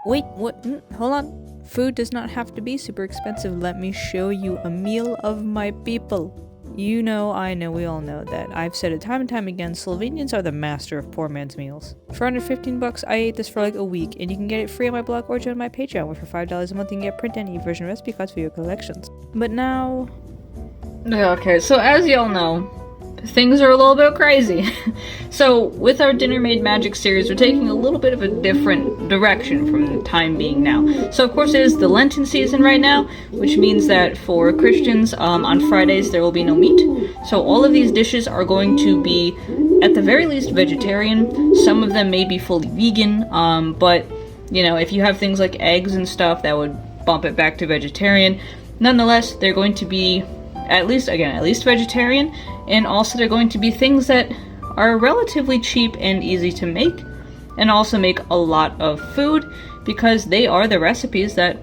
Wait, what? Hold on. Food does not have to be super expensive. Let me show you a meal of my people. You know, I know, we all know that. I've said it time and time again, Slovenians are the master of poor man's meals. For under 15 bucks, I ate this for like a week, and you can get it free on my blog or join my Patreon, where for $5 a month you can get print and e-version recipe cards for your collections. But now... Okay, so as y'all know, things are a little bit crazy. So, with our Dinner Made Magic series, we're taking a little bit of a different direction from the time being now. So, of course, it is the Lenten season right now, which means that for Christians, on Fridays there will be no meat. So, all of these dishes are going to be, at the very least, vegetarian. Some of them may be fully vegan, but, you know, if you have things like eggs and stuff, that would bump it back to vegetarian. Nonetheless, they're going to be at least vegetarian, and also they're going to be things that are relatively cheap and easy to make, and also make a lot of food, because they are the recipes that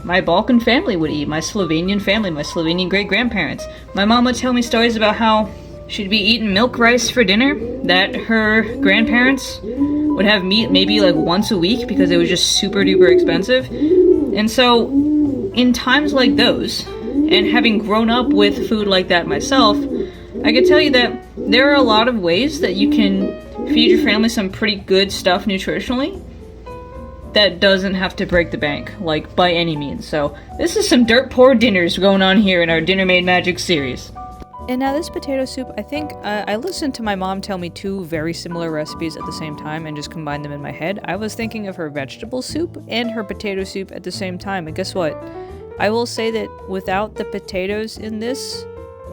my Balkan family would eat, my Slovenian family, my Slovenian great-grandparents. My mom would tell me stories about how she'd be eating milk rice for dinner, that her grandparents would have meat maybe like once a week because it was just super duper expensive. And so, in times like those, and having grown up with food like that myself, I can tell you that there are a lot of ways that you can feed your family some pretty good stuff nutritionally that doesn't have to break the bank, like, by any means. So, this is some dirt poor dinners going on here in our Dinner Made Magic series. And now this potato soup, I think, I listened to my mom tell me two very similar recipes at the same time and just combined them in my head. I was thinking of her vegetable soup and her potato soup at the same time, and guess what? I will say that without the potatoes in this,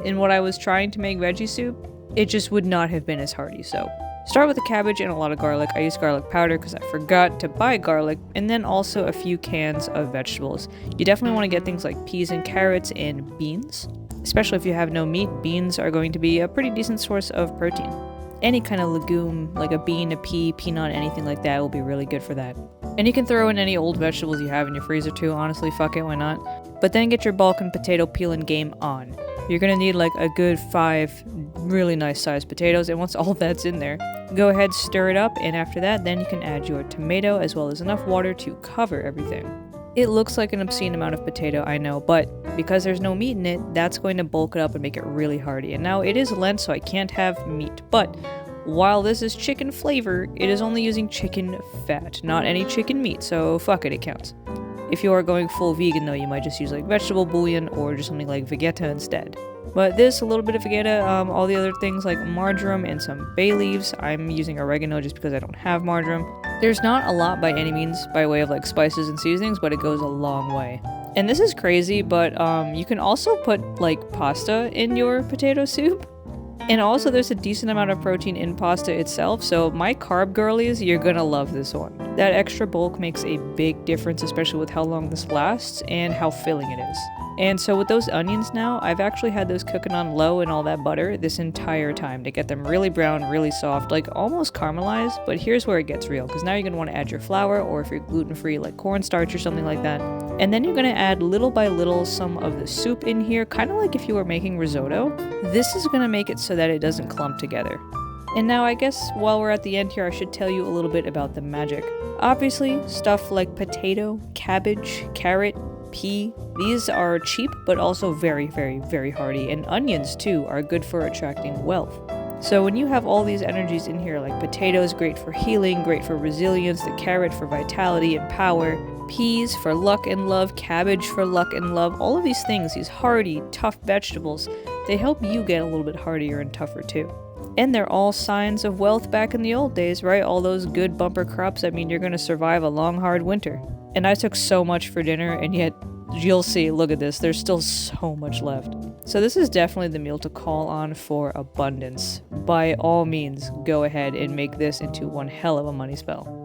in what I was trying to make veggie soup, it just would not have been as hearty. So start with the cabbage and a lot of garlic. I used garlic powder because I forgot to buy garlic, and then also a few cans of vegetables. You definitely want to get things like peas and carrots and beans. Especially if you have no meat, beans are going to be a pretty decent source of protein. Any kind of legume, like a bean, a pea, peanut, anything like that will be really good for that. And you can throw in any old vegetables you have in your freezer too, honestly, fuck it, why not? But then get your Balkan potato peeling game on. You're gonna need like a good 5 really nice sized potatoes, and once all that's in there, go ahead, stir it up, and after that, then you can add your tomato as well as enough water to cover everything. It looks like an obscene amount of potato, I know, but because there's no meat in it, that's going to bulk it up and make it really hearty. And now it is Lent, so I can't have meat, but while this is chicken flavor, it is only using chicken fat, not any chicken meat, so fuck it, it counts. If you are going full vegan though, you might just use like vegetable bouillon or just something like vegeta instead. But this, a little bit of vegeta, all the other things like marjoram and some bay leaves. I'm using oregano just because I don't have marjoram. There's not a lot by any means by way of like spices and seasonings, but it goes a long way. And this is crazy, but you can also put like pasta in your potato soup. And also there's a decent amount of protein in pasta itself, so my carb girlies, you're gonna love this one. That extra bulk makes a big difference, especially with how long this lasts and how filling it is. And so with those onions now, I've actually had those cooking on low and all that butter this entire time to get them really brown, really soft, like almost caramelized. But here's where it gets real, because now you're going to want to add your flour, or if you're gluten-free, like cornstarch or something like that. And then you're going to add little by little some of the soup in here, kind of like if you were making risotto. This is going to make it so that it doesn't clump together. And now I guess while we're at the end here, I should tell you a little bit about the magic. Obviously, stuff like potato, cabbage, carrot, pea, these are cheap but also very, very, very hearty, and onions too are good for attracting wealth. So when you have all these energies in here, like potatoes great for healing, great for resilience, the carrot for vitality and power, peas for luck and love, cabbage for luck and love, all of these things, these hearty, tough vegetables, they help you get a little bit hardier and tougher too. And they're all signs of wealth back in the old days, right? All those good bumper crops that mean you're going to survive a long, hard winter. And I took so much for dinner, and yet, you'll see, look at this, there's still so much left. So this is definitely the meal to call on for abundance. By all means, go ahead and make this into one hell of a money spell.